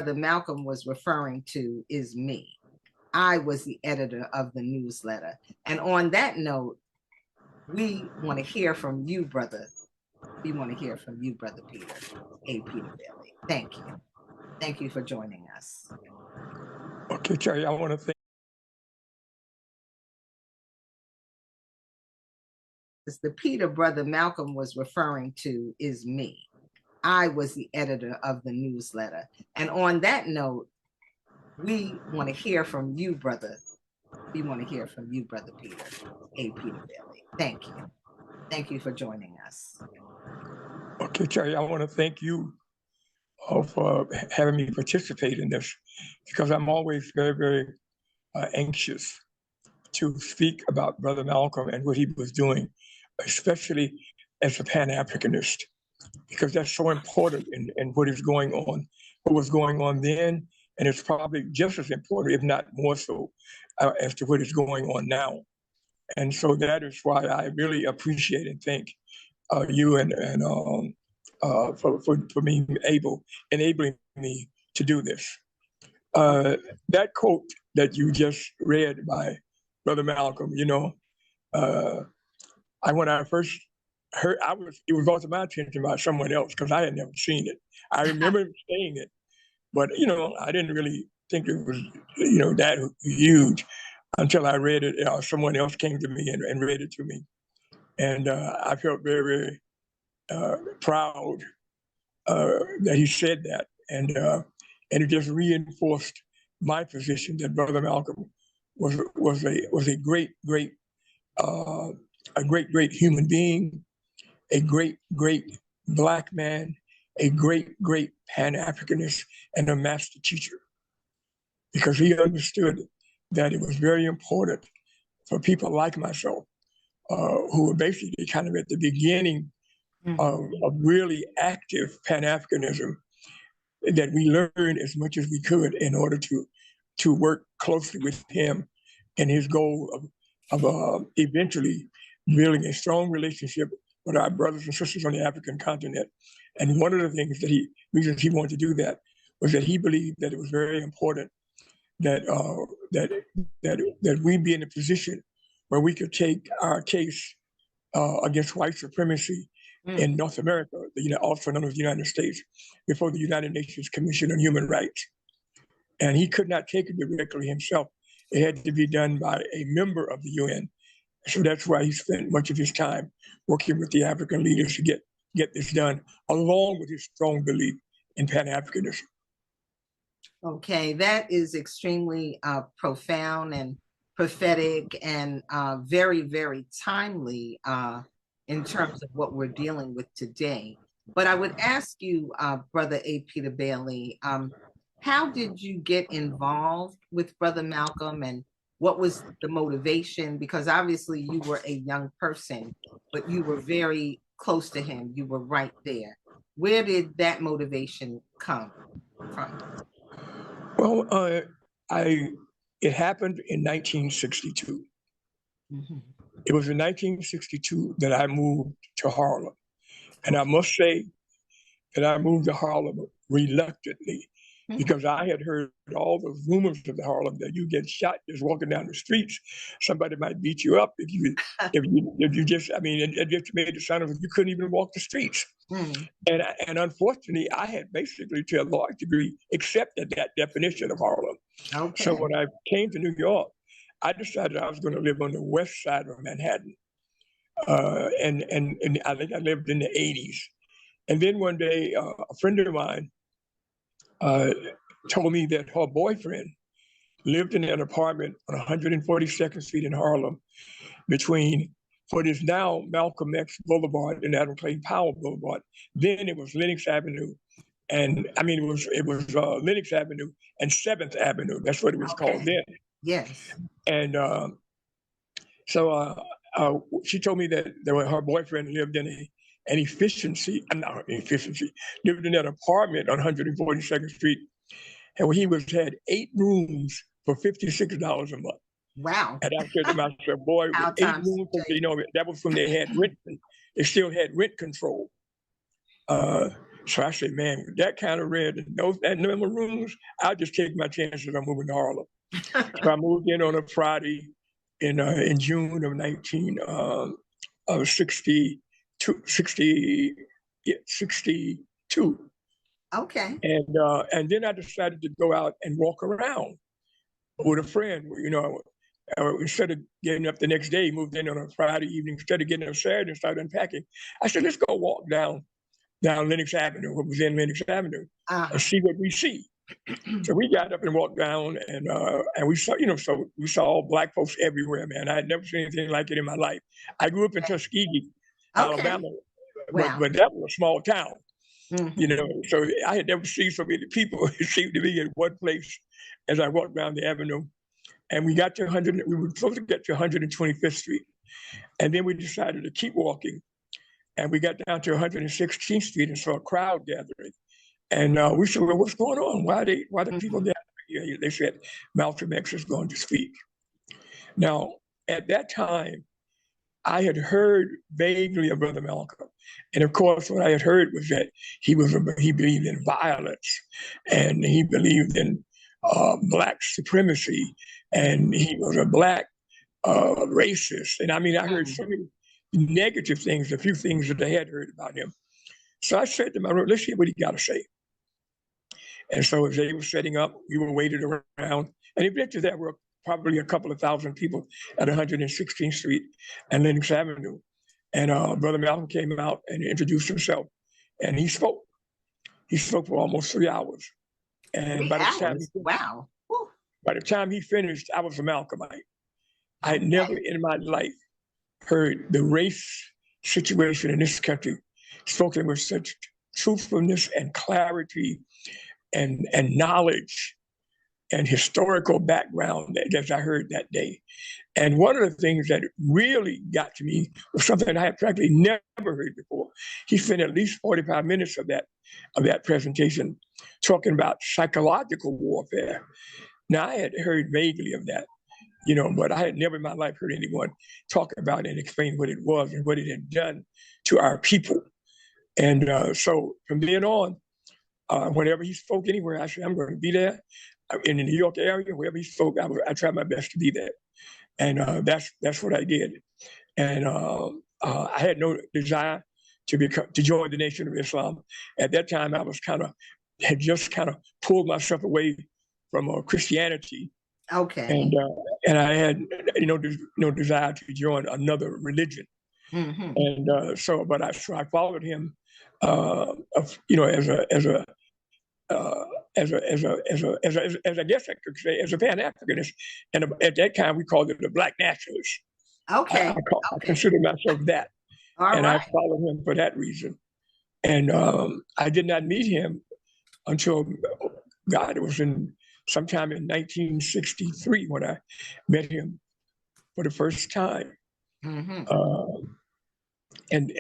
Brother Malcolm was referring to is me. I was the editor of the newsletter. And on that note, we want to hear from you, brother. We want to hear from you, Brother Peter, A. Peter Bailey. Thank you. Thank you for joining us. Okay, Terry, I want to thank the Peter Brother Malcolm was referring to is me. I was the editor of the newsletter. And on that note, we want to hear from you, brother. We want to hear from you, Brother Peter, A. Peter Bailey. Thank you. Thank you for joining us. Okay, Terry, I want to thank you for having me participate in this, because I'm always very, very anxious to speak about Brother Malcolm and what he was doing, especially as a Pan-Africanist, because that's so important in what is going on, what was going on then, and it's probably just as important, if not more so, as to what is going on now. And so that is why I really appreciate and thank you and for being enabling me to do this. That quote that you just read by Brother Malcolm, when I first heard, it was brought to my attention by someone else because I had never seen it. I remember him saying it, but I didn't really think it was that huge until I read it. Someone else came to me and read it to me, and I felt very, very proud that he said that, and it just reinforced my position that Brother Malcolm was a great human being, a great Black man, a great Pan-Africanist, and a master teacher, because he understood that it was very important for people like myself, who were basically kind of at the beginning of really active Pan-Africanism, that we learned as much as we could in order to work closely with him and his goal of eventually building a strong relationship with our brothers and sisters on the African continent. And one of the reasons he wanted to do that was that he believed that it was very important that we be in a position where we could take our case against white supremacy in North America, also known as the United States, before the United Nations Commission on Human Rights. And he could not take it directly himself. It had to be done by a member of the UN. So that's why he spent much of his time working with the African leaders to get this done, along with his strong belief in Pan-Africanism. Okay, that is extremely profound and prophetic and very, very timely in terms of what we're dealing with today. But I would ask you, Brother A. Peter Bailey, how did you get involved with Brother Malcolm, and what was the motivation? Because obviously you were a young person, but you were very close to him. You were right there. Where did that motivation come from? Well, it happened in 1962. Mm-hmm. It was in 1962 that I moved to Harlem. And I must say that I moved to Harlem reluctantly, because I had heard all the rumors of Harlem that you get shot just walking down the streets. Somebody might beat you up if you just made the sound of you couldn't even walk the streets. And unfortunately, I had basically, to a large degree, accepted that definition of Harlem. Okay. So when I came to New York, I decided I was going to live on the west side of Manhattan. And I think I lived in the 80s. And then one day, a friend of mine told me that her boyfriend lived in an apartment on 142nd Street in Harlem, between what is now Malcolm X Boulevard and Adam Clay Powell Boulevard. Then it was Lenox Avenue, and it was Lenox Avenue and 7th Avenue. That's what it was called then. Yes. And so she told me that her boyfriend lived in lived in an apartment on 142nd Street, and he had 8 rooms for $56 a month. Wow. And I said to myself, boy, with 8 rooms, that was when they had rent. They still had rent control. So I said, man, with that kind of rent and those that number of rooms, I'll just take my chances on moving to Harlem. So I moved in on a Friday in June of 1962. Okay. And then I decided to go out and walk around with a friend. Instead of getting up the next day, moved in on a Friday evening. Instead of getting up Saturday and started unpacking, I said, let's go walk down Lenox Avenue, what was in Lenox Avenue, and see what we see. So we got up and walked down, and we saw, so we saw all Black folks everywhere, man. I had never seen anything like it in my life. I grew up in Tuskegee, Alabama, Wow. but that was a small town, Mm-hmm. So I had never seen so many people. It seemed to be in one place as I walked down the avenue, and we got to 100. We were supposed to get to 125th Street, and then we decided to keep walking, and we got down to 116th Street and saw a crowd gathering. And we said, well, what's going on? Why the people gathering here? They said, Malcolm X is going to speak. Now, at that time, I had heard vaguely of Brother Malcolm. And of course, what I had heard was that he believed in violence, and he believed in Black supremacy, and he was a Black racist. And I mean, I heard so many negative things, a few things that I had heard about him. So I said to my room, let's see what he got to say. And so as they were setting up, we were waited around. And eventually there were probably a couple of thousand people at 116th Street and Lenox Avenue. And Brother Malcolm came out and introduced himself. And he spoke. He spoke for almost 3 hours. And by the time he finished, I was a Malcolmite. I had never in my life heard the race situation in this country spoken with such truthfulness and clarity and knowledge and historical background as I heard that day. And one of the things that really got to me was something I had practically never heard before. He spent at least 45 minutes of that presentation talking about psychological warfare. Now, I had heard vaguely of that, but I had never in my life heard anyone talk about it and explain what it was and what it had done to our people. And so from then on, whenever he spoke anywhere, I said, I'm going to be there. In the New York area, wherever he spoke, I tried my best to be there. And that's what I did. And I had no desire to join the Nation of Islam. At that time, I was had just pulled myself away from Christianity. Okay. And I had no desire to join another religion. Mm-hmm. And so I followed him, as I guess I could say, as a Pan-Africanist. And at that time, we called it the Black nationalist. Okay. I consider myself that. I followed him for that reason. And I did not meet him until, it was sometime in 1963 when I met him for the first time. Mm-hmm. And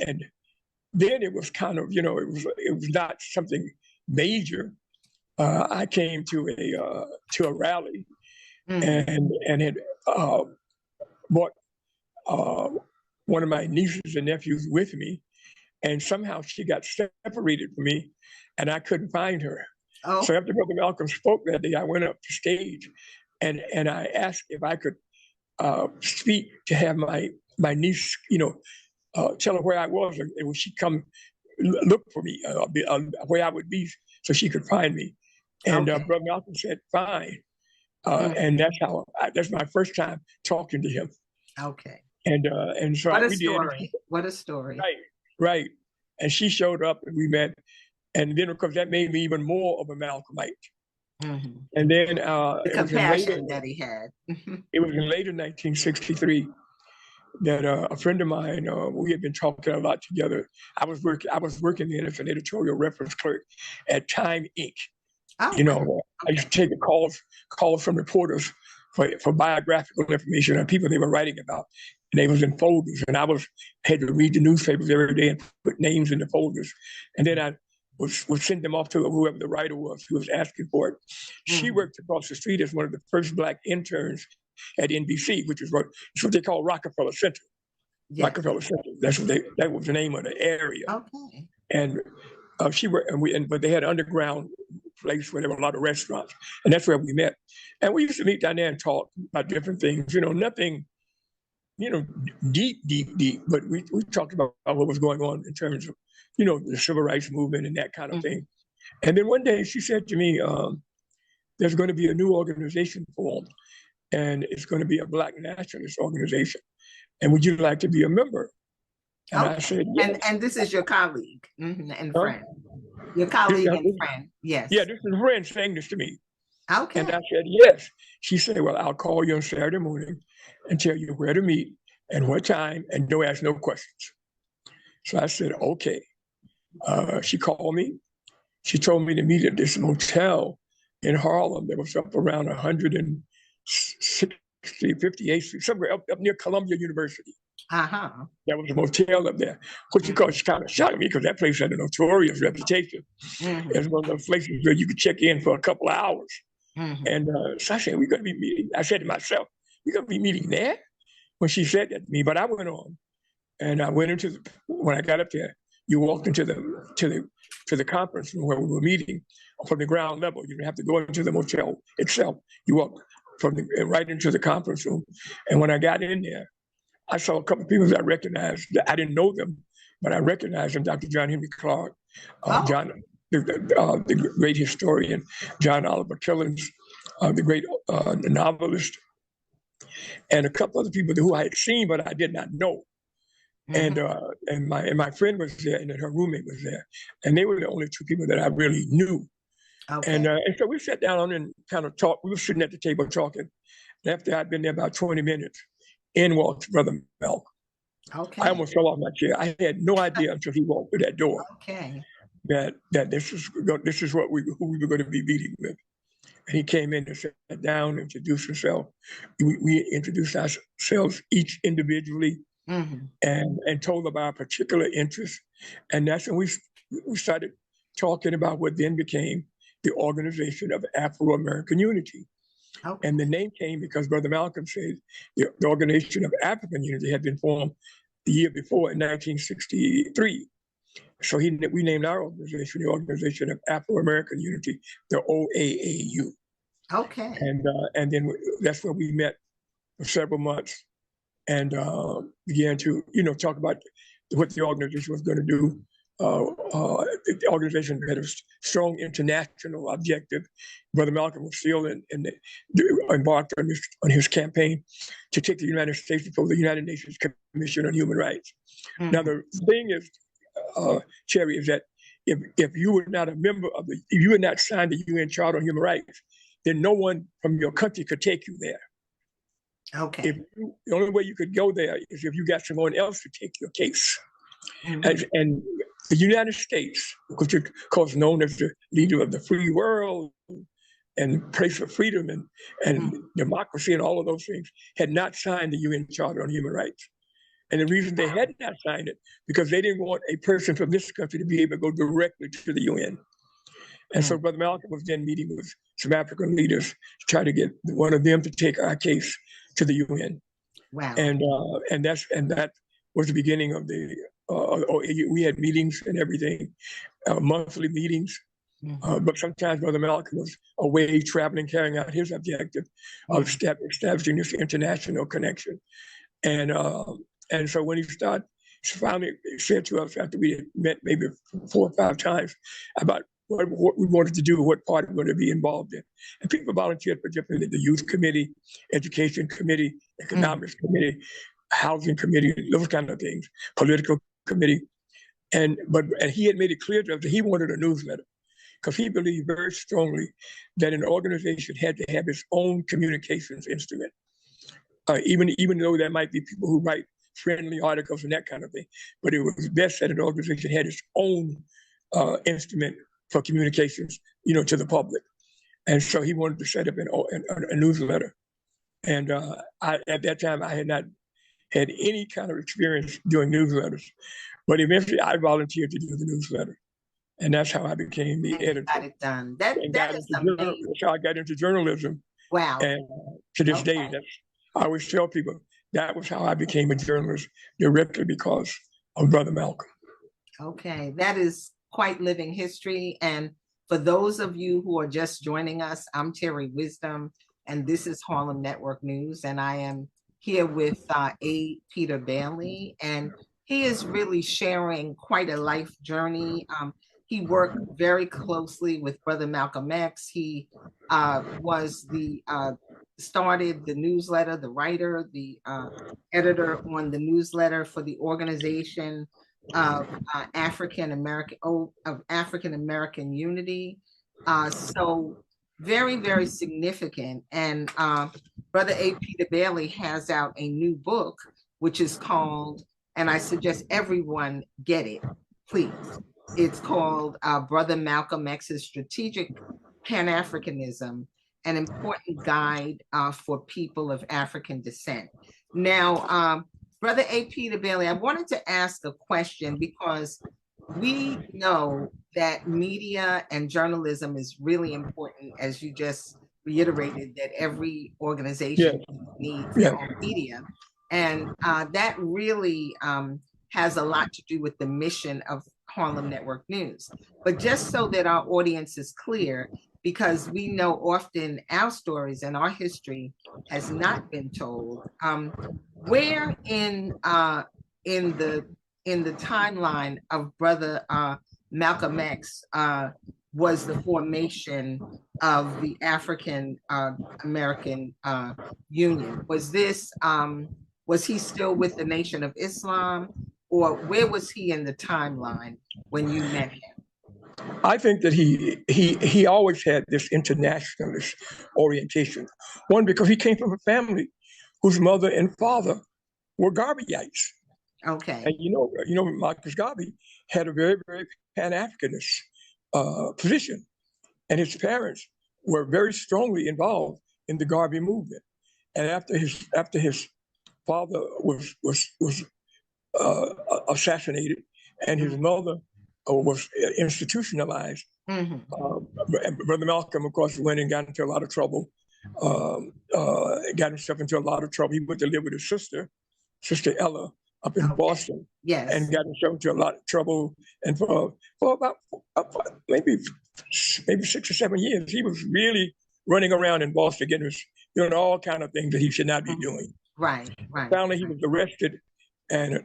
then it was it was not something major. I came to a rally and had brought one of my nieces and nephews with me, and somehow she got separated from me, and I couldn't find her. Oh. So after Brother Malcolm spoke that day, I went up to stage, and I asked if I could speak to have my niece, tell her where I was, and when she come look for me, where I would be, so she could find me. And Brother Malcolm said, fine. And that's my first time talking to him. Okay. And so what a story. What a story. Right. And she showed up and we met. And then, of course, that made me even more of a Malcolmite. Mm-hmm. And then the compassion that he had. It was in later 1963 that a friend of mine, we had been talking a lot together. I was working as an editorial reference clerk at Time Inc. Oh, I used to take calls from reporters for biographical information on people they were writing about, and they was in folders, and I had to read the newspapers every day and put names in the folders, and then I would send them off to whoever the writer was who was asking for it. Mm-hmm. She worked across the street as one of the first Black interns at NBC, which is what they call Rockefeller Center. Yes. Rockefeller Center. That was the name of the area. Okay. And but they had an underground place where there were a lot of restaurants, and that's where we met. And we used to meet down there and talk about different things, nothing, deep, but we talked about what was going on in terms of, the civil rights movement and that kind of thing. And then one day she said to me, there's going to be a new organization formed, and it's going to be a Black nationalist organization. And would you like to be a member? And I said, yes. And this is your colleague and friend. Your colleague and friend, yes. Yeah, this is a friend saying this to me. Okay. And I said, yes. She said, well, I'll call you on Saturday morning and tell you where to meet and what time, and don't ask no questions. So I said, okay. She called me. She told me to meet at this motel in Harlem that was up around 160, 58th Street, somewhere up near Columbia University. There was a motel up there, which of course kind of shocked me because that place had a notorious reputation. It was one of those places where you could check in for a couple of hours. And so I said, we're going to be meeting. I said to myself, we're going to be meeting there? When she said that to me, but I went on, and I went when I got up there, you walked into the conference room where we were meeting from the ground level. You didn't have to go into the motel itself. You walked right into the conference room. And when I got in there, I saw a couple of people that I recognized. I didn't know them, but I recognized them, Dr. John Henry Clark, the great historian, John Oliver Killens, the great novelist, and a couple other people who I had seen, but I did not know. And my friend was there, and then her roommate was there, and they were the only two people that I really knew. Okay. And so we sat down and kind of talked. We were sitting at the table talking. And after I'd been there about 20 minutes, in walked Brother Malcolm. Okay. I almost fell off my chair. I had no idea until he walked through that door. Okay. That this is who we were going to be meeting with. And he came in and sat down, introduced himself. We introduced ourselves each individually, and told about our particular interests. And that's when we started talking about what then became the Organization of Afro-American Unity. Okay. And the name came because Brother Malcolm said the Organization of African Unity had been formed the year before in 1963. So we named our organization the Organization of Afro-American Unity, the OAAU. Okay. And then that's where we met for several months and began to talk about what the organization was going to do. The organization had a strong international objective. Brother Malcolm was still embarked on his campaign to take the United States before the United Nations Commission on Human Rights. Now the thing is, Terri, is that if you were not a member if you had not signed the UN Charter on Human Rights, then no one from your country could take you there. Okay. The only way you could go there is if you got someone else to take your case. And the United States, which is of course known as the leader of the free world and place of freedom and democracy and all of those things, had not signed the UN Charter on Human Rights. And the reason they had not signed it, because they didn't want a person from this country to be able to go directly to the UN. And so Brother Malcolm was then meeting with some African leaders to try to get one of them to take our case to the UN. Wow. And that was the beginning of the we had meetings and everything, monthly meetings. But sometimes Brother Malcolm was away traveling, carrying out his objective of establishing this international connection. And so when he finally said to us after we had met maybe 4 or 5 times about what we wanted to do, what part we wanted to be involved in. And people volunteered for different, the youth committee, education committee, economics committee, housing committee, those kind of things, political committee. And he had made it clear to us that he wanted a newsletter because he believed very strongly that an organization had to have its own communications instrument. Even though there might be people who write friendly articles and that kind of thing, but it was best that an organization had its own instrument for communications, to the public. And so he wanted to set up a newsletter. And at that time, I had not had any kind of experience doing newsletters, but eventually I volunteered to do the newsletter. And that's how I became the editor. Got it done. That is amazing. That's how I got into journalism. Wow. And to this day, I always tell people that was how I became a journalist, directly because of Brother Malcolm. Okay, that is quite living history. And for those of you who are just joining us, I'm Terri Wisdom, and this is Harlem Network News. And I am here with A. Peter Bailey, and he is really sharing quite a life journey. He worked very closely with Brother Malcolm X. He was the started the newsletter, the writer, the editor on the newsletter for the Organization of African American Unity. So very, very significant. And Brother A. Peter Bailey has out a new book, which is called, and I suggest everyone get it, please. It's called Brother Malcolm X's Strategic Pan-Africanism, an important guide for people of African descent. Now, Brother A. Peter Bailey, I wanted to ask a question because we know that media and journalism is really important, as you just reiterated, that every organization needs their own media. And that really has a lot to do with the mission of Harlem Network News. But just so that our audience is clear, because we know often our stories and our history has not been told, where in the timeline of Brother Malcolm X was the formation of the African American Union? Was he still with the Nation of Islam, or where was he in the timeline when you met him? I think that he always had this internationalist orientation. One, because he came from a family whose mother and father were Garveyites. Okay. And you know, Marcus Garvey had a very, very Pan-Africanist position, and his parents were very strongly involved in the Garvey movement. And after his father was assassinated, and his mother was institutionalized, Brother Malcolm, of course, went and got into a lot of trouble. Got himself into a lot of trouble. He went to live with his Sister Ella, up in Boston, and got himself into a lot of trouble. And for about maybe 6 or 7 years, he was really running around in Boston, doing all kind of things that he should not be doing. Right. Finally, he was arrested and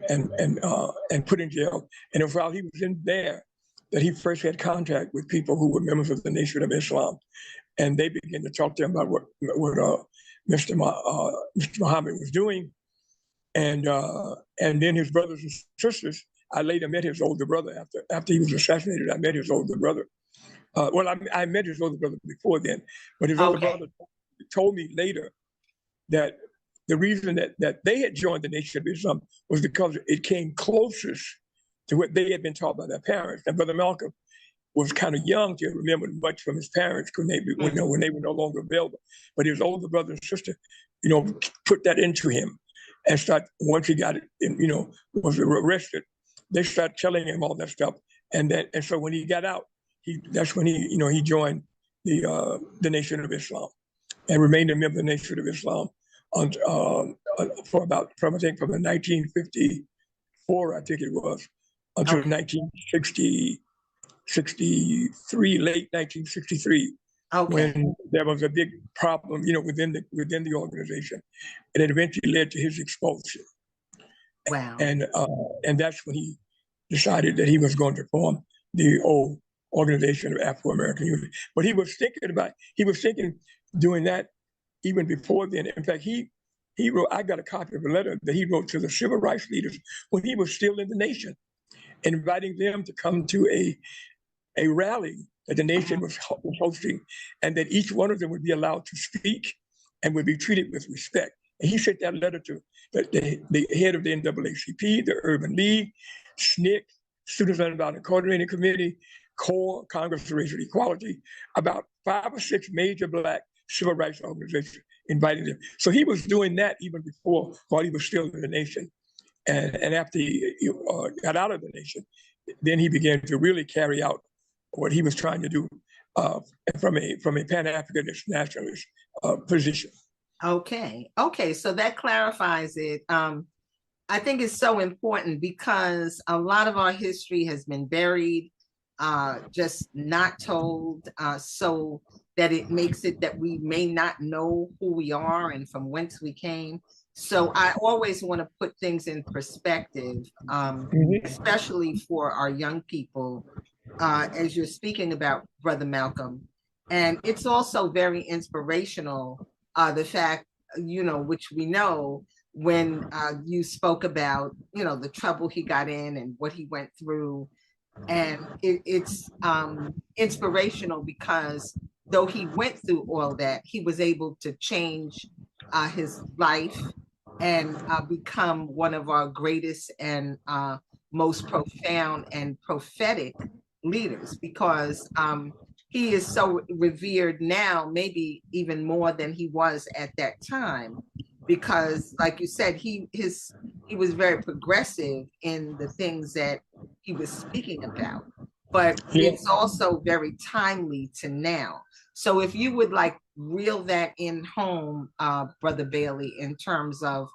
put in jail. And it was while he was in there that he first had contact with people who were members of the Nation of Islam, and they began to talk to him about what Mr. Muhammad was doing. And then his brothers and sisters, I later met his older brother after he was assassinated. I met his older brother. I met his older brother before then, but his older brother told me later that the reason that they had joined the Nation of Islam was because it came closest to what they had been taught by their parents. And Brother Malcolm was kind of young to remember much from his parents when they were no longer available. But his older brother and sister, put that into him. And once he got it, was arrested, they started telling him all that stuff. And so when he got out, that's when he joined the Nation of Islam and remained a member of the Nation of Islam from 1954, I think it was, until 1963, late 1963. When there was a big problem, within the organization, and it eventually led to his expulsion. Wow! And that's when he decided that he was going to form the old Organization of Afro-American Unity. But he was thinking doing that even before then. In fact, he wrote. I got a copy of a letter that he wrote to the civil rights leaders when he was still in the nation, inviting them to come to a rally that the nation was hosting, and that each one of them would be allowed to speak and would be treated with respect. And he sent that letter to the head of the NAACP, the Urban League, SNCC, Students Nonviolent Coordinating Committee, CORE, Congress for Racial Equality, about 5 or 6 major Black civil rights organizations, inviting them. So he was doing that even before, while he was still in the nation. And after he got out of the nation, then he began to really carry out what he was trying to do from a Pan-Africanist nationalist position. Okay, so that clarifies it. I think it's so important because a lot of our history has been buried. just not told, so that it makes it that we may not know who we are and from whence we came. So I always want to put things in perspective, especially for our young people, as you're speaking about Brother Malcolm. And it's also very inspirational, the fact, which we know when you spoke about, the trouble he got in and what he went through. And it's inspirational because though he went through all that, he was able to change his life and become one of our greatest and most profound and prophetic leaders, because he is so revered now, maybe even more than he was at that time, because like you said, he was very progressive in the things that he was speaking about, but it's also very timely to now. So if you would like reel that in home, Brother Bailey, in terms of,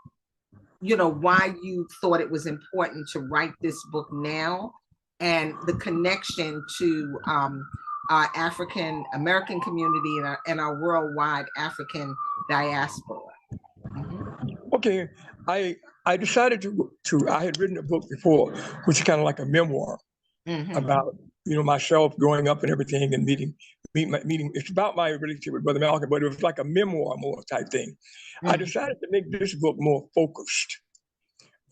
why you thought it was important to write this book now and the connection to our African American community and our worldwide African diaspora. Okay, I decided to I had written a book before, which is kind of like a memoir about myself growing up and everything, and meeting. It's about my relationship with Brother Malcolm, but it was like a memoir more type thing. I decided to make this book more focused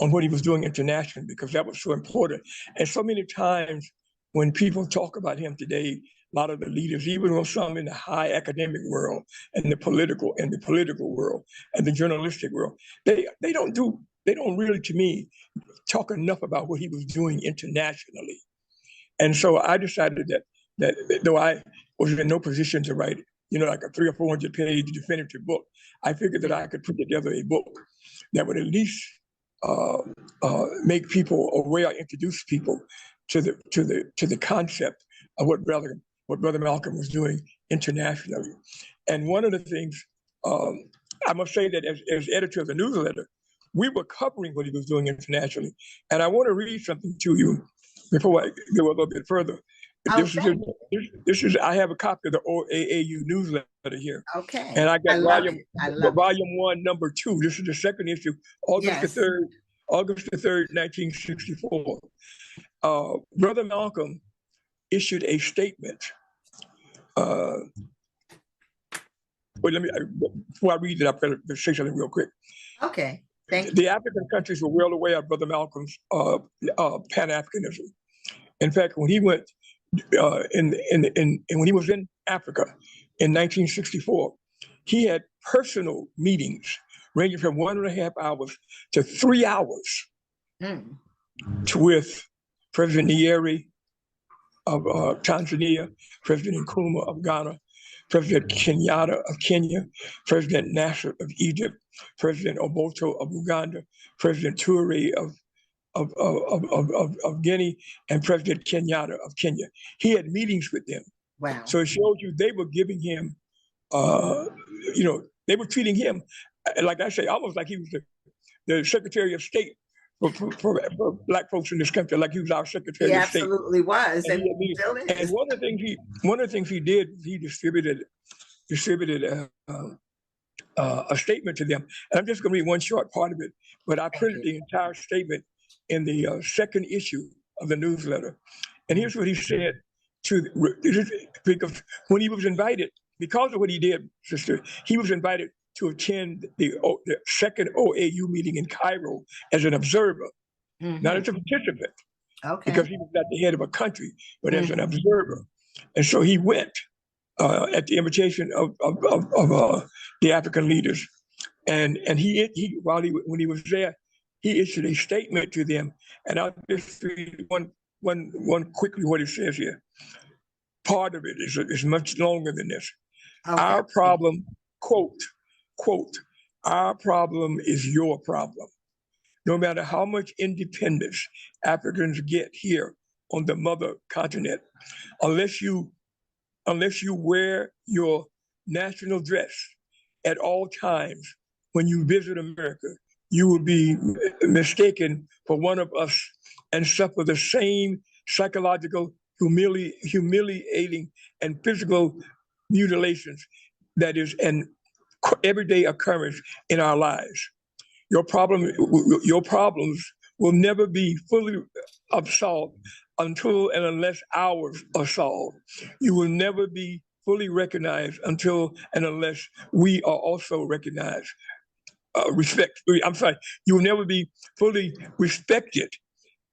on what he was doing internationally, because that was so important. And so many times when people talk about him today, a lot of the leaders, even some in the high academic world and the political world and the journalistic world, they don't really, to me, talk enough about what he was doing internationally. And so I decided that though I was in no position to write, like a 300 or 400 page definitive book, I figured that I could put together a book that would at least make people aware, introduce people to the concept of what Brother Malcolm was doing internationally. And one of the things, I must say that as editor of the newsletter, we were covering what he was doing internationally. And I want to read something to you before I go a little bit further. This is I have a copy of the OAAU newsletter here. Okay. And I got volume 1, number 2. This is the second issue, August the 3rd, 1964. Brother Malcolm issued a statement. Before I read it, I've got to say something real quick. Okay. Thank you. The African countries were well aware of Brother Malcolm's Pan-Africanism. In fact, when he went when he was in Africa in 1964, he had personal meetings ranging from 1.5 hours to 3 hours with President Nyerere of Tanzania, President Nkrumah of Ghana, President Kenyatta of Kenya, President Nasser of Egypt, President Obote of Uganda, President Toure of Guinea, and President Kenyatta of Kenya. He had meetings with them. Wow. So it shows you they were giving him, they were treating him, like I say, almost like he was the Secretary of State for Black folks in this country, like he was our Secretary of State. He absolutely was. And one of the things he did, he distributed a statement to them. And I'm just going to read one short part of it, but I printed the entire statement in the second issue of the newsletter. And here's what he said because when he was invited, because of what he did, sister, he was invited to attend the second OAU meeting in Cairo as an observer, not as a participant, because he was not the head of a country, but as an observer. And so he went at the invitation of the African leaders, and when he was there, he issued a statement to them. And I'll just read one quickly what it says here. Part of it is much longer than this. Our problem, quote, our problem is your problem. No matter how much independence Africans get here on the mother continent, unless you wear your national dress at all times when you visit America, you will be mistaken for one of us and suffer the same psychological, humiliating and physical mutilations that is an everyday occurrence in our lives. Your problems will never be fully solved until and unless ours are solved. You will never be fully recognized until and unless we are also recognized. I'm sorry, you will never be fully respected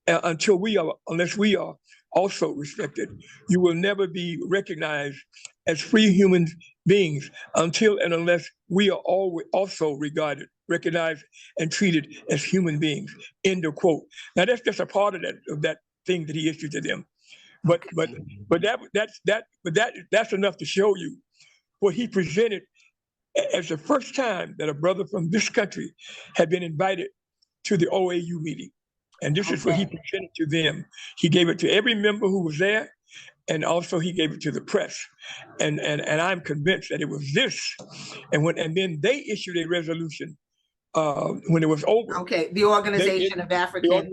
unless we are also respected. You will never be recognized as free human beings until and unless we are also recognized, and treated as human beings. End of quote. Now that's just a part of that thing that he issued to them. But that's enough to show you what he presented as the first time that a brother from this country had been invited to the OAU meeting. And this is what he presented to them. He gave it to every member who was there, and also he gave it to the press. And I'm convinced that it was this. And then they issued a resolution when it was over. Okay, the Organization of African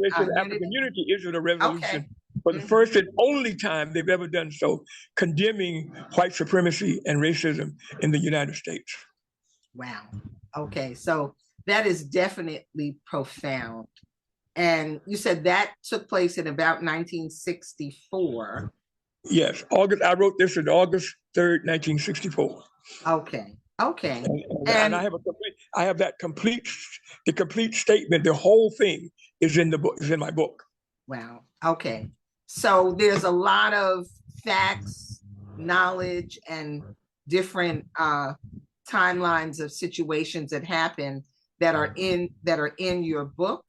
Unity issued a resolution for the first and only time they've ever done so, condemning white supremacy and racism in the United States. Wow. Okay, so that is definitely profound. And you said that took place in about 1964. Yes, I wrote this on August 3rd, 1964. Okay. And I have the complete statement. The whole thing is in the book, is in my book. Wow. Okay. So there's a lot of facts, knowledge, and different timelines of situations that happen that are in your book.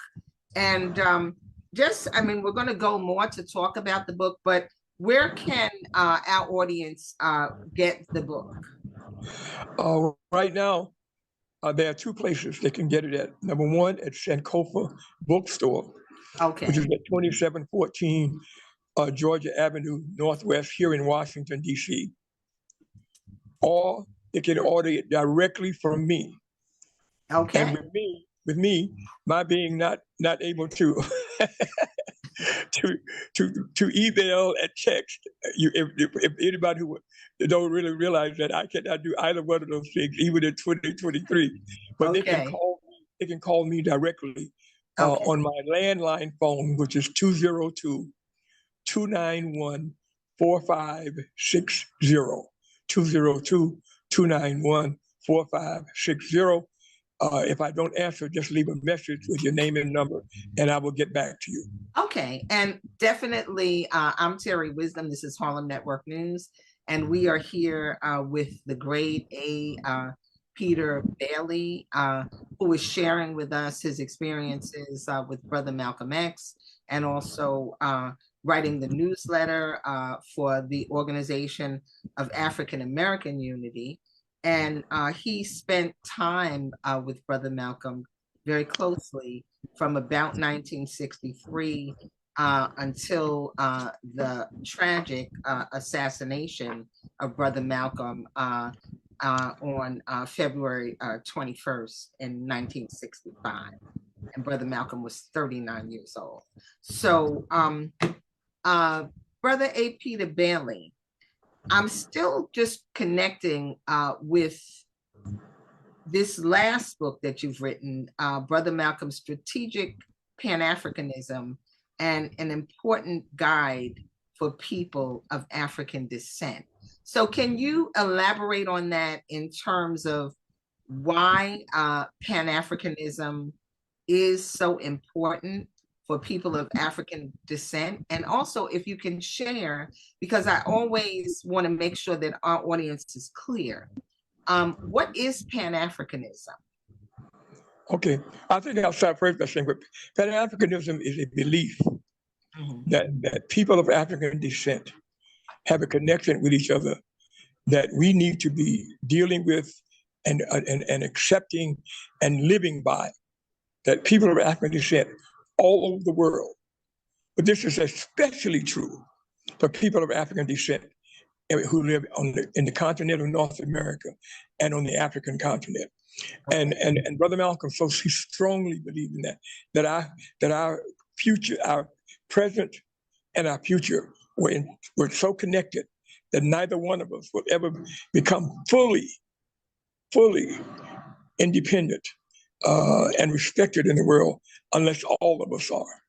And we're going to go more to talk about the book, but where can our audience get the book? Right now, there are two places they can get it at. Number one, at Sankofa Bookstore, which is at 2714 Georgia Avenue Northwest here in Washington, D.C. Or they can order it directly from me. Okay. And with me, my being not able to to email and text, if anybody who don't really realize that I cannot do either one of those things, even in 2023, but they can call me directly on my landline phone, which is 202-291-4560. 202-291-4560. If I don't answer, just leave a message with your name and number, and I will get back to you. Okay, and definitely, I'm Terri Wisdom. This is Harlem Network News, and we are here with the grade A Peter Bailey, who is sharing with us his experiences with Brother Malcolm X, and also writing the newsletter for the Organization of African-American Unity. And he spent time with Brother Malcolm very closely from about 1963 until the tragic assassination of Brother Malcolm on February 21st in 1965. And Brother Malcolm was 39 years old. So Brother A. Peter Bailey, I'm still just connecting with this last book that you've written, Brother Malcolm's Strategic Pan-Africanism, and an important guide for people of African descent. So can you elaborate on that in terms of why Pan-Africanism is so important for people of African descent? And also, if you can share, because I always want to make sure that our audience is clear, what is Pan-Africanism? Okay, I think I'll start first by saying Pan-Africanism is a belief that people of African descent have a connection with each other that we need to be dealing with and accepting and living by, that people of African descent all over the world, but this is especially true for people of African descent who live in the continent of North America and on the African continent. And Brother Malcolm, so he strongly believed in that our future, our present and our future we're so connected that neither one of us will ever become fully independent and respected in the world unless all of us are.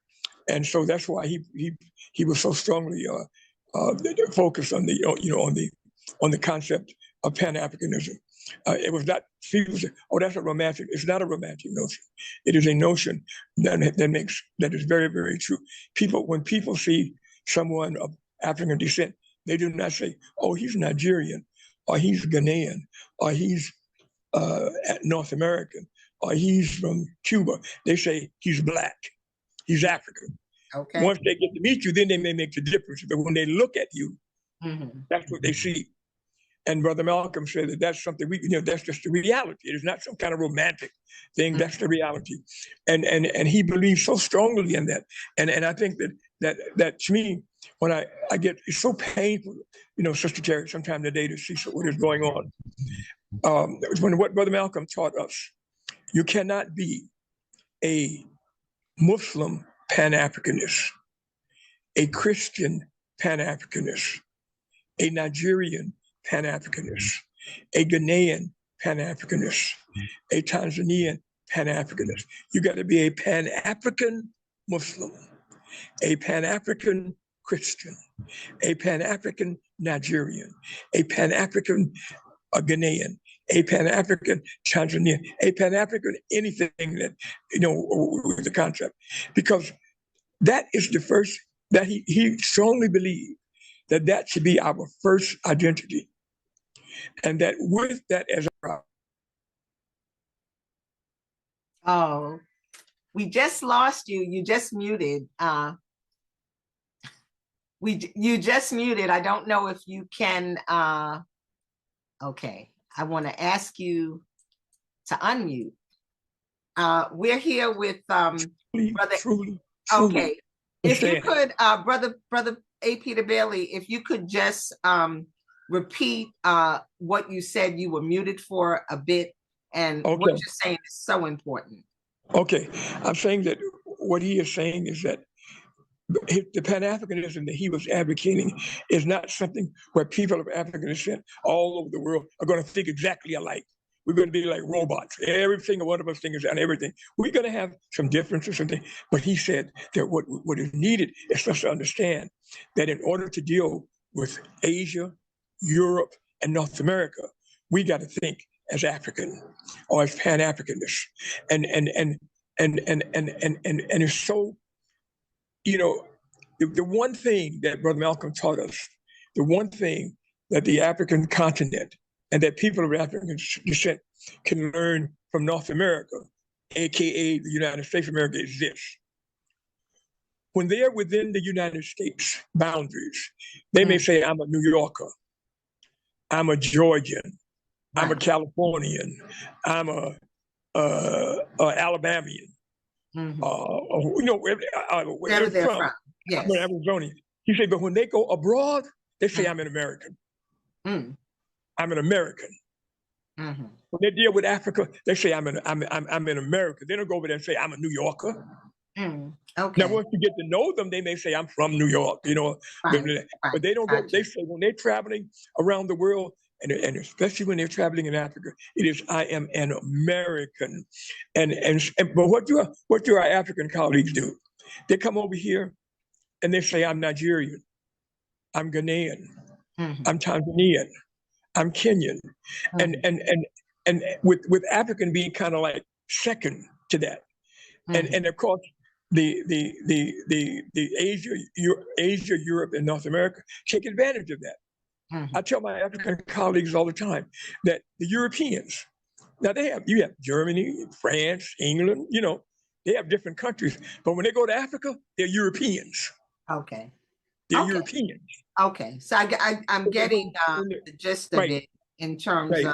And so that's why he was so strongly focused on the on the concept of Pan-Africanism. It was not, people say, oh, that's a romantic. It's not a romantic notion. It is a notion that is very, very true. When people see someone of African descent, they do not say, oh, he's Nigerian, or he's Ghanaian, or he's North American, or he's from Cuba. They say he's Black, he's African. Okay. Once they get to meet you, then they may make the difference. But when they look at you, that's what they see. And Brother Malcolm said that that's something that's just the reality. It is not some kind of romantic thing. That's the reality. And he believes so strongly in that. And I think that to me, when I get, it's so painful, Sister Terri, sometime today to see what is going on. When what Brother Malcolm taught us, you cannot be a Muslim Pan-Africanist, a Christian Pan-Africanist, a Nigerian Pan-Africanist, a Ghanaian Pan-Africanist, a Tanzanian Pan-Africanist. You got to be a Pan-African Muslim, a Pan-African Christian, a Pan-African Nigerian, a Pan-African Ghanaian, a Pan-African Tanzanian, a Pan-African anything that, with the concept. Because that is the first, that he strongly believed that should be our first identity. And that with that as our... Oh, we just lost you. You just muted. You just muted. I don't know if you can. Okay, I want to ask you to unmute. We're here with Brother. Truly. Okay, if you could, Brother A. Peter Bailey, if you could just repeat what you said you were muted for a bit, and what you're saying is so important. Okay, I'm saying that what he is saying is that the Pan-Africanism that he was advocating is not something where people of African descent all over the world are going to think exactly alike. We're going to be like robots. Every single one of us thinks on everything. We're going to have some differences, but he said that what is needed is for us to understand that in order to deal with Asia, Europe, and North America, we got to think as African or as Pan-Africanists. And it's so, the one thing that Brother Malcolm taught us, the one thing that the African continent and that people of African descent can learn from North America, AKA the United States of America, is this. When they are within the United States boundaries, they may say, I'm a New Yorker, I'm a Georgian, I'm a Californian, I'm a Alabamian, wherever they're from. Yes. I'm an Arizonian. He said, but when they go abroad, they say, I'm an American. I'm an American. When they deal with Africa, they say I'm an American. They don't go over there and say I'm a New Yorker. Okay. Now, once you get to know them, they may say I'm from New York, but they don't go. They say when they're traveling around the world, and especially when they're traveling in Africa, it is I am an American. But what do our African colleagues do? They come over here and they say I'm Nigerian, I'm Ghanaian, I'm Tanzanian, I'm Kenyan, and with African being kind of like second to that, and of course the Asia, Europe, and North America take advantage of that. I tell my African colleagues all the time that the Europeans, now you have Germany, France, England, they have different countries, but when they go to Africa, they're Europeans. Okay. They're Europeans. Okay, so I'm getting the gist of it in terms of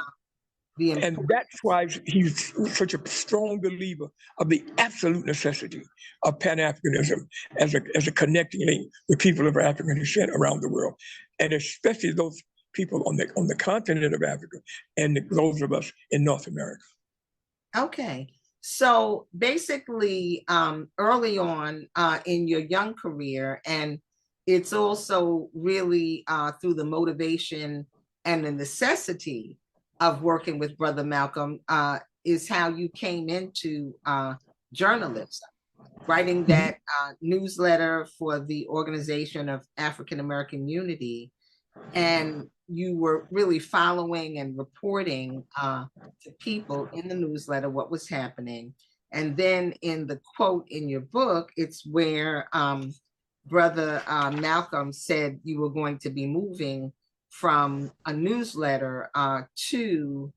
the importance. And that's why he's such a strong believer of the absolute necessity of Pan-Africanism as a connecting link with people of African descent around the world, and especially those people on the continent of Africa and those of us in North America. Okay. So basically, early on in your young career, and it's also really through the motivation and the necessity of working with Brother Malcolm is how you came into journalism, writing that newsletter for the Organization of African-American Unity. And you were really following and reporting to people in the newsletter what was happening. And then in the quote in your book, it's where Brother Malcolm said you were going to be moving from a newsletter to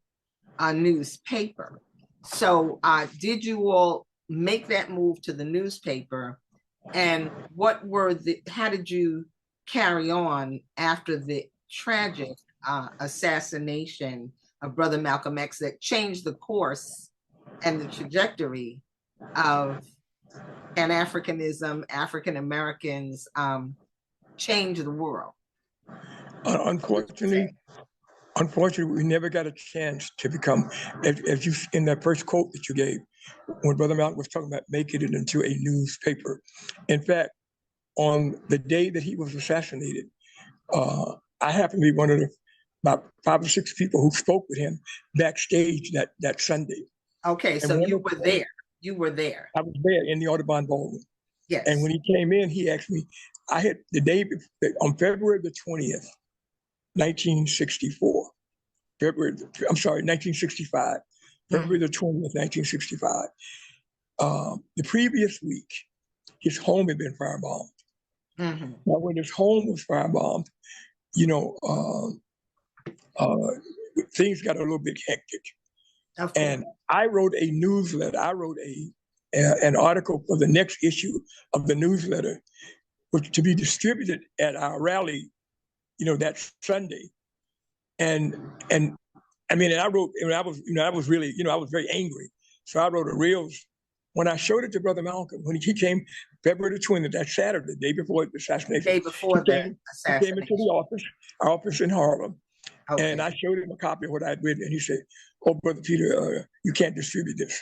a newspaper. So did you all make that move to the newspaper? And how did you carry on after the tragic assassination of Brother Malcolm X that changed the course and the trajectory of Pan-Africanism, African Americans, change the world? Unfortunately, we never got a chance to become, as you in that first quote that you gave, when Brother Malcolm was talking about making it into a newspaper. In fact, on the day that he was assassinated, I happened to be one of the about 5 or 6 people who spoke with him backstage that Sunday. Okay, so you were there. You were there. I was there in the Audubon Ball Room. Yes. And when he came in, he asked me, I had the day before, on February the 20th, 1964, 1965, February the 20th, 1965. The previous week, his home had been firebombed. Now, when his home was firebombed, you know, things got a little bit hectic. And I wrote a newsletter. I wrote an article for the next issue of the newsletter, which to be distributed at our rally, that Sunday. And I mean, and I wrote, and I was really, I was very angry. So I wrote a real. When I showed it to Brother Malcolm, when he came February the 20th, that Saturday, the day before the assassination, he came into the our office in Harlem, and I showed him a copy of what I'd written, and he said, "Oh, Brother Peter, you can't distribute this."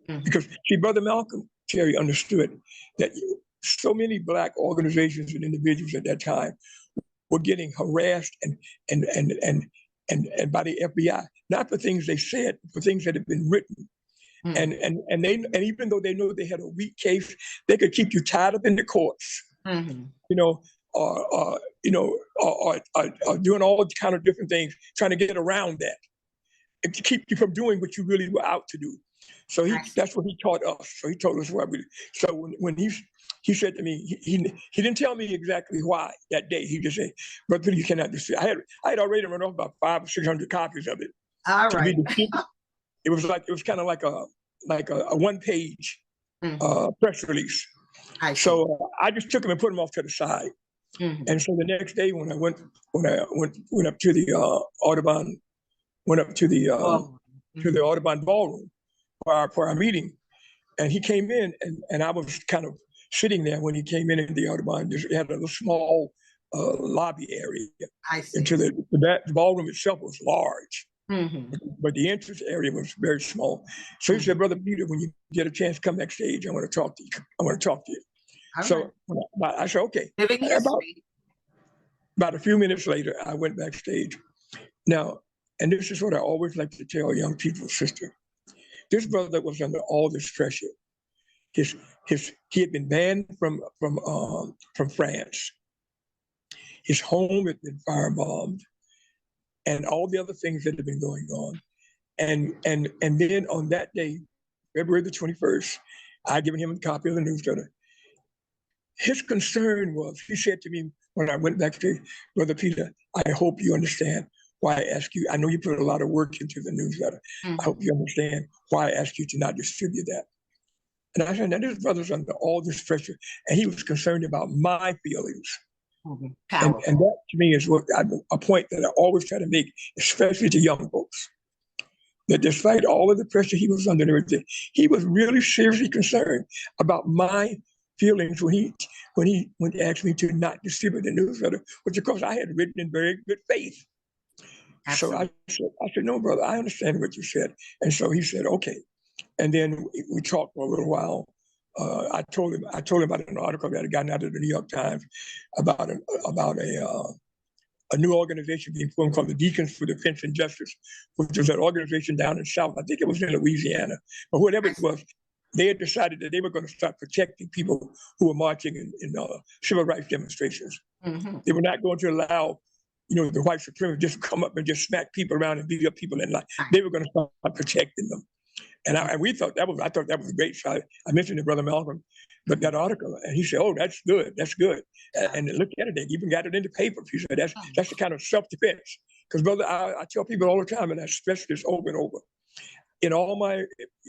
Because, see, Brother Malcolm, Terry, understood that so many Black organizations and individuals at that time were getting harassed and by the FBI, not for things they said, for things that had been written. And even though they know they had a weak case, they could keep you tied up in the courts, or doing all kind of different things, trying to get around that, and to keep you from doing what you really were out to do. So that's what he taught us. So he told us what we. So when he said to me, he didn't tell me exactly why that day. He just said, "Brother Peter, you cannot distribute." I had already run off about 500 or 600 copies of it. All right. It was kind of like a 1-page press release. So I just took them and put them off to the side. And so the next day when I went up to the Audubon, to the Audubon Ball Room for our meeting, and he came in, and I was kind of sitting there when he came in the Audubon. It had a little small lobby area. Into the ballroom itself was large. But the entrance area was very small. So he said, "Brother Peter, when you get a chance, come backstage. I want to talk to you. So I said, "Okay." About a few minutes later, I went backstage. Now, and this is what I always like to tell young people, sister. This brother was under all this pressure. He had been banned from France. His home had been firebombed, and all the other things that had been going on. And then on that day, February the 21st, I had given him a copy of the newsletter. His concern was, he said to me when I went backstage, "Brother Peter, I hope you understand why I ask you. I know you put a lot of work into the newsletter. I hope you understand why I asked you to not distribute that." And I said, "Now this brother's under all this pressure, and he was concerned about my feelings." And that to me is a point that I always try to make, especially to young folks. That despite all of the pressure he was under and everything, he was really seriously concerned about my feelings when he asked me to not distribute the newsletter, which of course I had written in very good faith. Absolutely. So I said, "No, brother, I understand what you said." And so he said, "Okay." And then we talked for a little while. I told him about an article that had gotten out of the New York Times about a new organization being formed called the Deacons for Defense and Justice, which was an organization down in South. I think it was in Louisiana, but whatever it was, they had decided that they were going to start protecting people who were marching in civil rights demonstrations. Mm-hmm. They were not going to allow, the white supremacists just come up and just smack people around and beat up people in life. They were going to start protecting them. And we thought I thought that was great. So I mentioned to Brother Malcolm, but that article, and he said, "Oh, that's good. And look at it, they even got it in the paper." He said, "That's the kind of self-defense." Because, brother, I tell people all the time, and I stress this over and over. In all my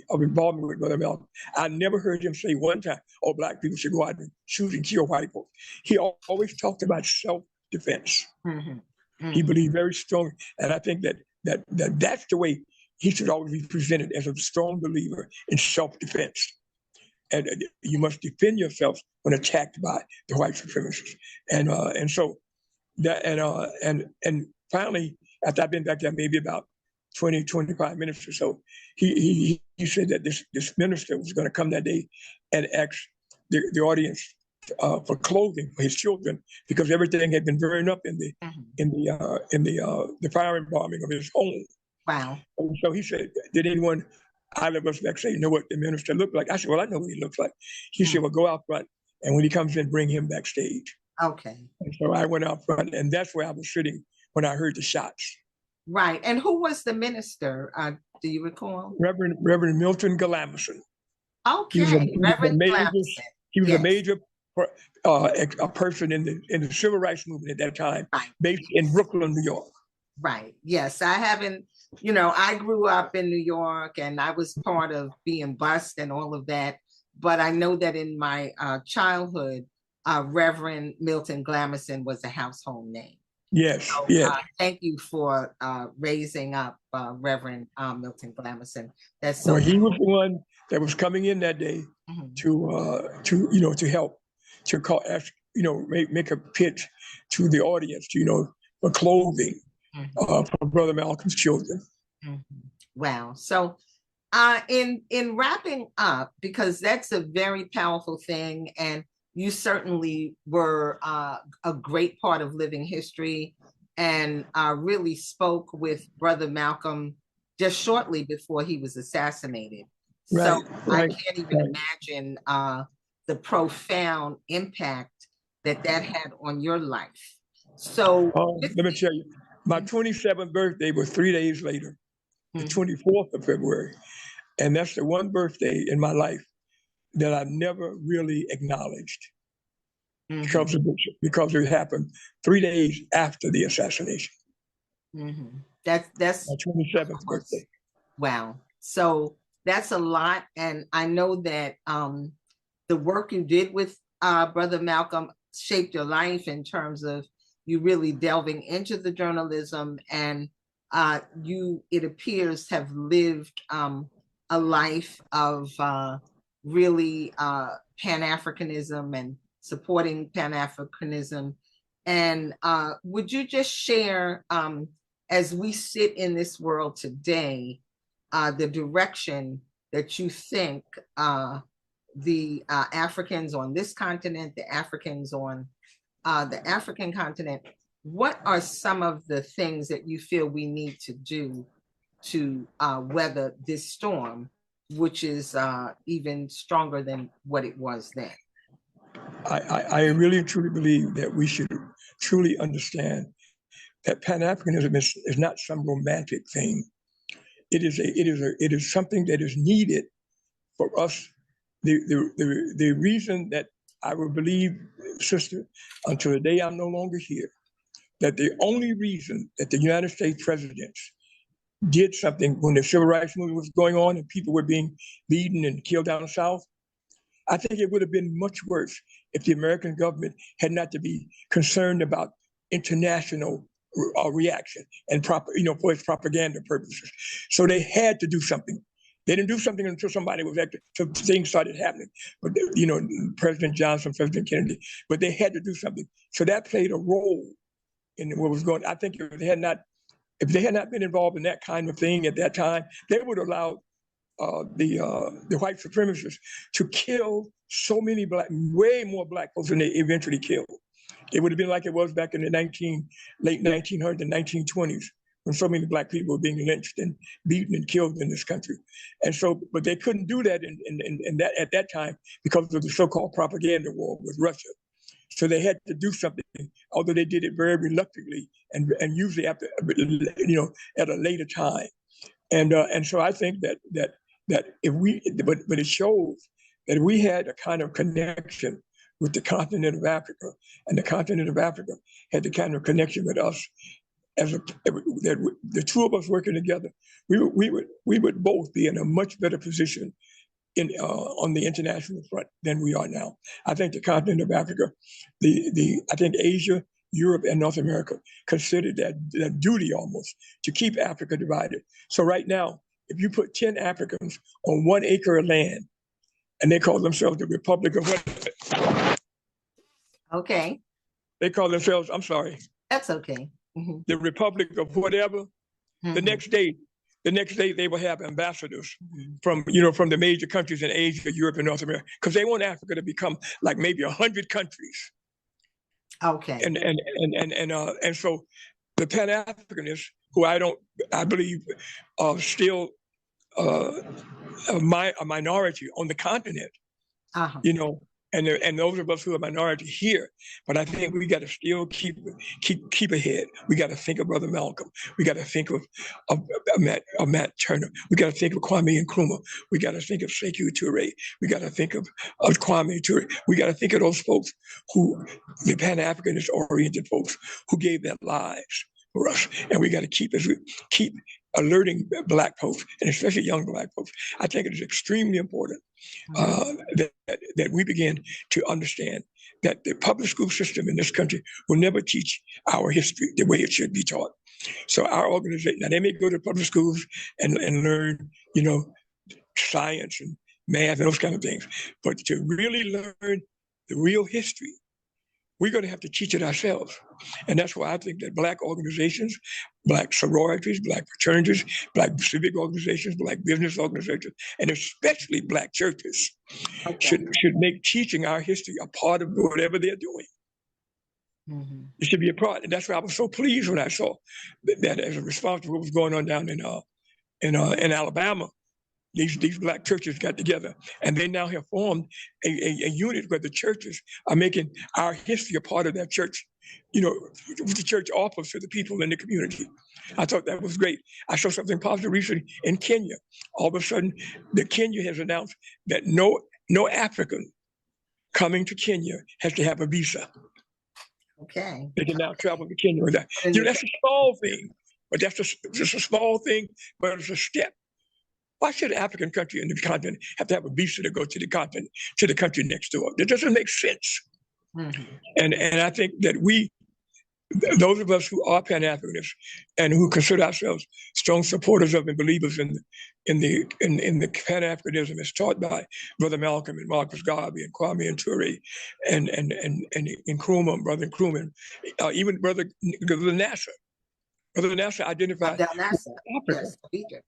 involvement with Brother Malcolm, I never heard him say one time, "Oh, black people should go out and shoot and kill white folks." He always talked about self-defense. Mm-hmm. Mm-hmm. He believed very strongly, and I think that's the way he should always be presented, as a strong believer in self-defense. And you must defend yourself when attacked by the white supremacists. And so that and finally, after I've been back there maybe about 20, 25 minutes or so, he said that this minister was going to come that day and ask the audience for clothing for his children, because everything had been burned up in the fire and bombing of his home. Wow. And so he said, "Did anyone out of us back say, you know what the minister looked like?" I said, "Well, I know what he looks like." He said, "Well, go out front, and when he comes in, bring him backstage." Okay. And so I went out front, and that's where I was sitting when I heard the shots. Right. And who was the minister? Do you recall? Reverend Milton Galamison. Okay. He was a major a person in the civil rights movement at that time, based in Brooklyn, New York. Right. Yes. I haven't, I grew up in New York, and I was part of being bused and all of that. But I know that in my childhood, Reverend Milton Galamison was a household name. Yes. So, yes. Thank you for raising up Reverend Milton Galamison. That's so. Well, he was the one that was coming in that day to help, to call, make a pitch to the audience, for clothing. For Brother Malcolm's children. Wow. So in wrapping up, because that's a very powerful thing, and you certainly were a great part of living history, and really spoke with Brother Malcolm just shortly before he was assassinated. So I can't even imagine the profound impact that had on your life. So let me tell you, my 27th birthday was 3 days later, the 24th of February. And that's the one birthday in my life that I never really acknowledged, because it happened 3 days after the assassination. That's my 27th birthday. Wow. So that's a lot. And I know that the work you did with Brother Malcolm shaped your life in terms of you really delving into the journalism, and you, it appears, have lived a life of really Pan-Africanism and supporting Pan-Africanism. And would you just share, as we sit in this world today, the direction that you think the Africans on this continent, the Africans on the African continent, what are some of the things that you feel we need to do to weather this storm, which is even stronger than what it was then? I really truly believe that we should truly understand that Pan-Africanism is not some romantic thing. It is something that is needed for us. The reason that I will believe, sister, until the day I'm no longer here, that the only reason that the United States presidents did something when the civil rights movement was going on and people were being beaten and killed down south, I think it would have been much worse if the American government had not to be concerned about international reaction and for its propaganda purposes. So they had to do something. They didn't do something until somebody was active, until things started happening. But President Johnson, President Kennedy, but they had to do something. So that played a role in what was going on. I think if they had not been involved in that kind of thing at that time, they would have allowed the white supremacists to kill so many way more black folks than they eventually killed. It would have been like it was back in the late 1900s and 1920s, when so many black people were being lynched and beaten and killed in this country. And so, but they couldn't do that at that time because of the so-called propaganda war with Russia. So they had to do something, although they did it very reluctantly and usually after, at a later time. And so I think that if we, but it shows that if we had a kind of connection with the continent of Africa, and the continent of Africa had the kind of connection with us, that the two of us working together, we would both be in a much better position on the international front than we are now. I think the continent of Africa, I think Asia, Europe, and North America considered that duty almost to keep Africa divided. So right now, if you put 10 Africans on 1 acre of land, and they call themselves the Republic of what? Okay. They call themselves, I'm sorry. That's okay. Mm-hmm. The Republic of whatever. Mm-hmm. The next day they will have ambassadors from the major countries in Asia, Europe, and North America, because they want Africa to become like maybe 100 countries. Okay. And so the Pan-Africanists, who I believe are still a minority on the continent, and those of us who are minority here, but I think we got to still keep ahead. We got to think of Brother Malcolm. We got to think of Matt Turner. We got to think of Kwame Nkrumah. We got to think of Sekou Touré. We got to think of Kwame Touré. We got to think of those folks the Pan-Africanist oriented folks who gave their lives for us, and we got to keep alerting black folks, and especially young black folks. I think it is extremely important that we begin to understand that the public school system in this country will never teach our history the way it should be taught. So our organization, now they may go to public schools and learn, science and math and those kind of things, but to really learn the real history, we're going to have to teach it ourselves. And that's why I think that black organizations, black sororities, black fraternities, black civic organizations, black business organizations, and especially black churches should make teaching our history a part of whatever they're doing. Mm-hmm. It should be a part. And that's why I was so pleased when I saw that as a response to what was going on down in Alabama. These black churches got together, and they now have formed a unit where the churches are making our history a part of that church, the church offers to the people in the community. I thought that was great. I saw something positive recently in Kenya. All of a sudden, Kenya has announced that no African coming to Kenya has to have a visa. Okay. They can now travel to Kenya with that. That's a small thing, but that's just a small thing, but it's a step. Why should an African country in the continent have to have a visa to go to the continent, to the country next door? That doesn't make sense. Mm-hmm. And I think that those of us who are Pan-Africanists and who consider ourselves strong supporters of and believers in the Pan-Africanism as taught by Brother Malcolm and Marcus Garvey and Kwame and Touré and Nkrumah, Brother Nkrumah, even Brother Nasser. Brother Nasser identified with Africa.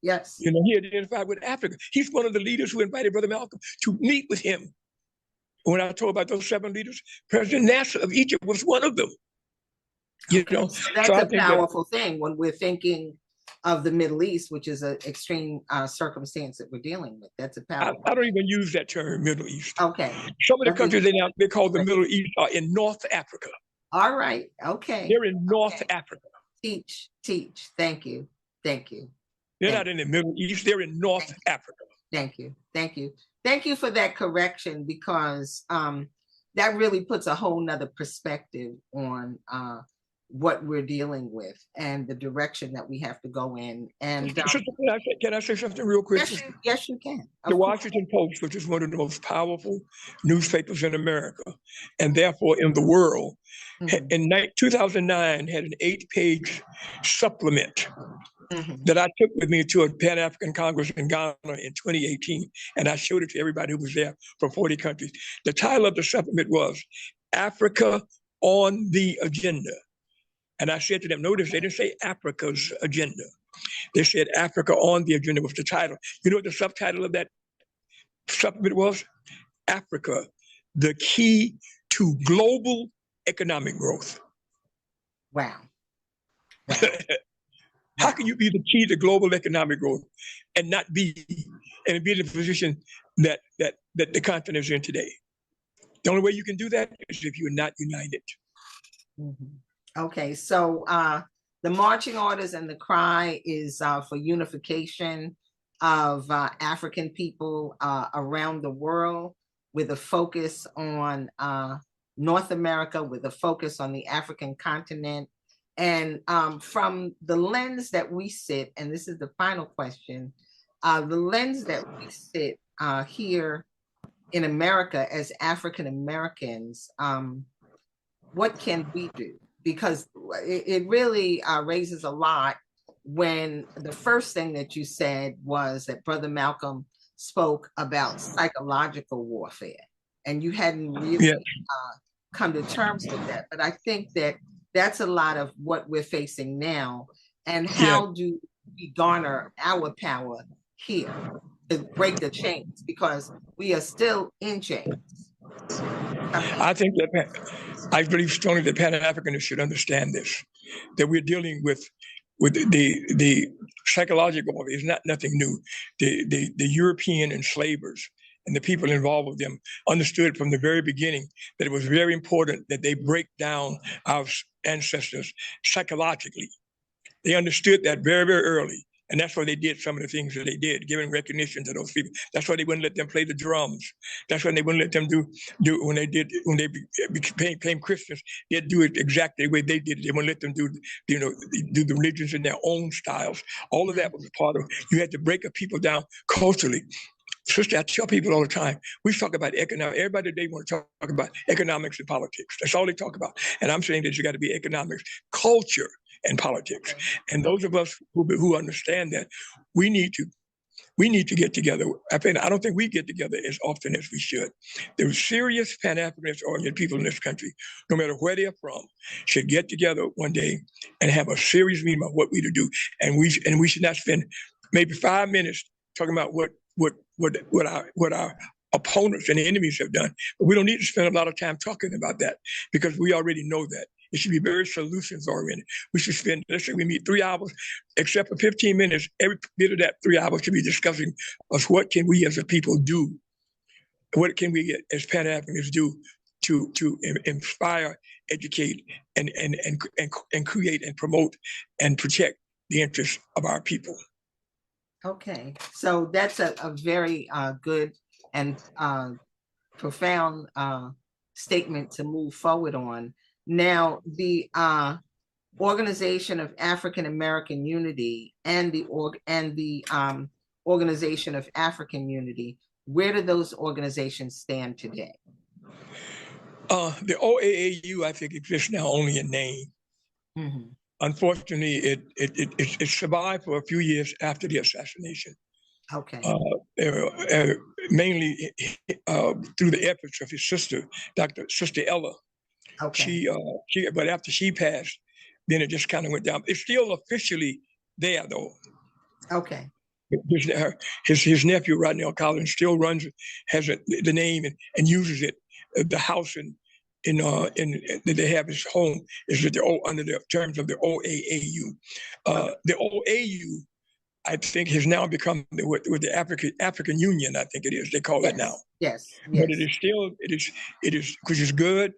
Yes. He identified with Africa. He's one of the leaders who invited Brother Malcolm to meet with him. When I told about those 7 leaders, President Nasser of Egypt was one of them. So that's a powerful thing when we're thinking of the Middle East, which is an extreme circumstance that we're dealing with. That's a powerful. I don't even use that term, Middle East. Okay. Some of the countries they call the Middle East are in North Africa. All right. Okay. They're in North Africa. Teach. Thank you. They're not in the Middle East. They're in North Africa. Thank you for that correction, because that really puts a whole nother perspective on what we're dealing with and the direction that we have to go in. And can I say something real quick? Yes, you can. The Washington Post, which is one of the most powerful newspapers in America, and therefore in the world, in 2009 had an 8-page supplement that I took with me to a Pan-African Congress in Ghana in 2018, and I showed it to everybody who was there from 40 countries. The title of the supplement was Africa on the Agenda. And I said to them, notice they didn't say Africa's agenda. They said Africa on the agenda was the title. You know what the subtitle of that supplement was? Africa, the key to global economic growth. Wow. Wow. How can you be the key to global economic growth and not be in the position that the continent is in today? The only way you can do that is if you're not united. Okay, so the marching orders and the cry is for unification of African people around the world, with a focus on North America, with a focus on the African continent. And from the lens that we sit, and this is the final question, the lens that we sit here in America as African Americans, what can we do? Because it really raises a lot when the first thing that you said was that Brother Malcolm spoke about psychological warfare, and you hadn't really come to terms with that. But I think that that's a lot of what we're facing now. And how do we garner our power here to break the chains? Because we are still in chains. I think that I believe strongly that Pan-Africanists should understand this, that we're dealing with the psychological warfare. It's not nothing new. The European enslavers and the people involved with them understood from the very beginning that it was very important that they break down our ancestors psychologically. They understood that very, very early. And that's why they did some of the things that they did, giving recognition to those people. That's why they wouldn't let them play the drums. That's why they wouldn't let them do when they became Christians. They'd do it exactly the way they did it. They wouldn't let them do the religions in their own styles. All of that was a part of. You had to break up people down culturally. Sister, I tell people all the time, we talk about economics. Everybody today want to talk about economics and politics. That's all they talk about. And I'm saying that you got to be economics, culture, and politics. And those of us who understand that, we need to get together. I don't think we get together as often as we should. The serious Pan-Africanist oriented people in this country, no matter where they're from, should get together one day and have a serious meeting about what we to do. And we should not spend maybe 5 minutes talking about what our opponents and enemies have done. But we don't need to spend a lot of time talking about that, because we already know that. It should be very solutions oriented. We should spend, let's say we meet 3 hours, except for 15 minutes, every bit of that 3 hours should be discussing us what can we as a people do? What can we as Pan-Africans do to inspire, educate, and create and promote and protect the interests of our people? Okay, so that's a very good and profound statement to move forward on. Now, the Organization of African-American Unity and the Organization of African Unity, where do those organizations stand today? The OAAU, I think, exists now only in name. Mm-hmm. Unfortunately, it survived for a few years after the assassination. Okay. Mainly through the efforts of his sister, Sister Ella. Okay. But after she passed, then it just kind of went down. It's still officially there, though. Okay. His nephew, Rodney L. Collins, still has the name and uses it. The house that they have his home is under the terms of the OAAU. The OAU, I think, has now become with the African Union. I think it is. They call it now. Yes. But it is which is good.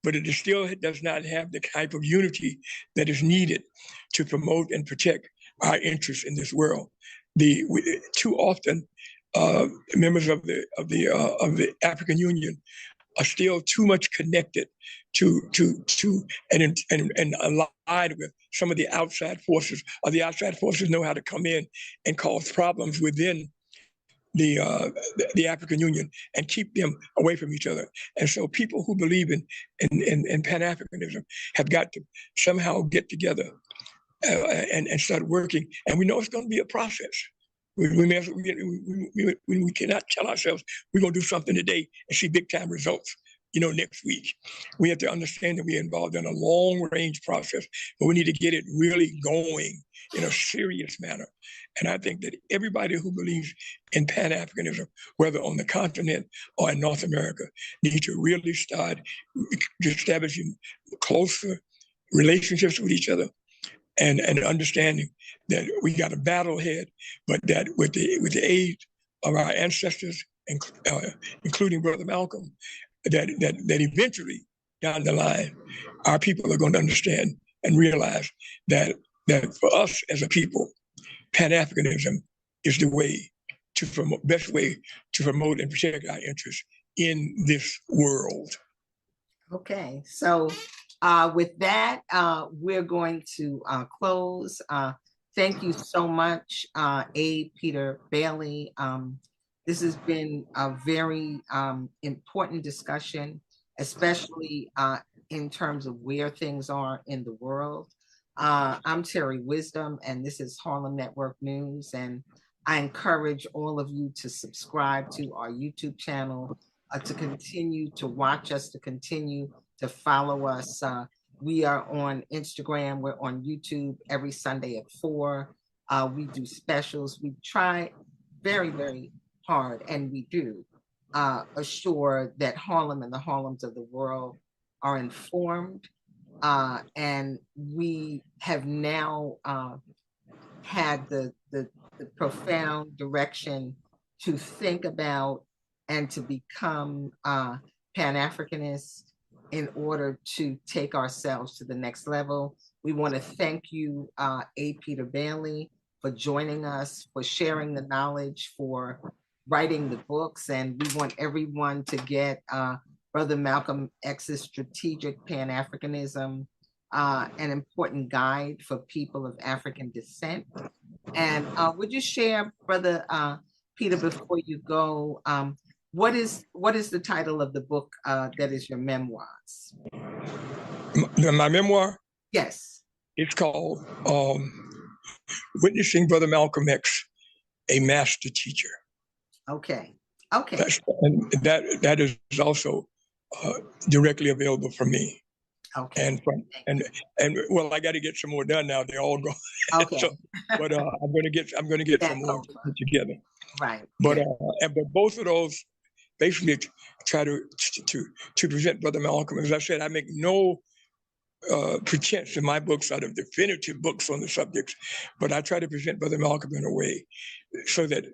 But it still does not have the type of unity that is needed to promote and protect our interests in this world. Too often, members of the African Union are still too much connected to and allied with some of the outside forces, or the outside forces know how to come in and cause problems within the African Union and keep them away from each other. And so people who believe in Pan-Africanism have got to somehow get together and start working. And we know it's going to be a process. We cannot tell ourselves we're going to do something today and see big time results. next week. We have to understand that we're involved in a long range process, but we need to get it really going in a serious manner. And I think that everybody who believes in Pan-Africanism, whether on the continent or in North America, needs to really start establishing closer relationships with each other and understanding that we got a battle ahead, but that with the aid of our ancestors, including Brother Malcolm, that eventually down the line, our people are going to understand and realize that for us as a people, Pan-Africanism is the best way to promote and protect our interests in this world. Okay, so with that, we're going to close. Thank you so much, A. Peter Bailey. This has been a very important discussion, especially in terms of where things are in the world. I'm Terri Wisdom, and this is Harlem Network News, and I encourage all of you to subscribe to our YouTube channel, to continue to watch us, to continue to follow us. We are on Instagram, we're on YouTube every Sunday at 4. We do specials. We try very, very hard, and we do assure that Harlem and the Harlems of the world are informed. And we have now had the profound direction to think about and to become Pan-Africanists in order to take ourselves to the next level. We want to thank you, A. Peter Bailey, for joining us, for sharing the knowledge, for writing the books. And we want everyone to get Brother Malcolm X's Strategic Pan-Africanism, an important guide for people of African descent. And would you share, Brother Peter, before you go, what is the title of the book that is your memoirs? My memoir? Yes. It's called Witnessing Brother Malcolm X, a Master Teacher. Okay. Okay. And that is also directly available for me. Okay. And well, I got to get some more done now. They're all gone. Okay. So, but I'm going to get some more together. Right. But but both of those basically try to present Brother Malcolm. As I said, I make no pretense in my books are the definitive books on the subjects, but I try to present Brother Malcolm in a way so that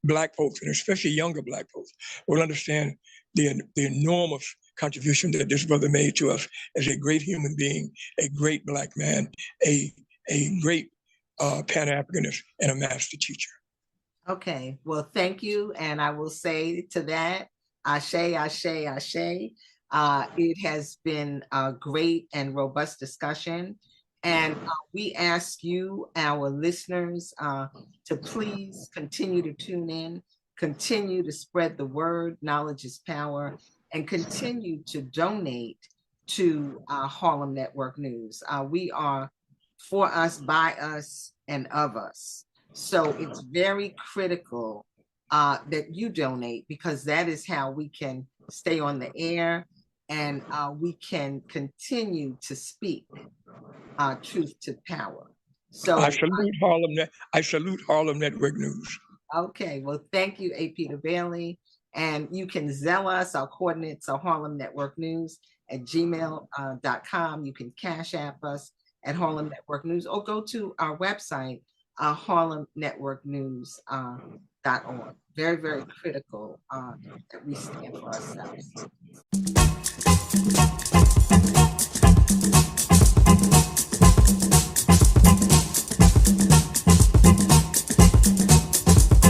Black folks, and especially younger Black folks, will understand the enormous contribution that this brother made to us as a great human being, a great Black man, a great Pan-Africanist, and a master teacher. Okay, well, thank you. And I will say to that, ashe, ashe, ashe. It has been a great and robust discussion. And we ask you, our listeners, to please continue to tune in, continue to spread the word, knowledge is power, and continue to donate to Harlem Network News. We are for us, by us, and of us. So it's very critical that you donate, because that is how we can stay on the air and we can continue to speak truth to power. So I salute Harlem Network News. Okay, well, thank you, A. Peter Bailey. And you can zell us. Our coordinates are Harlem Network News at gmail.com. You can Cash App us at Harlem Network News, or go to our website, harlemnetworknews.org. Very, very critical that we stand for ourselves.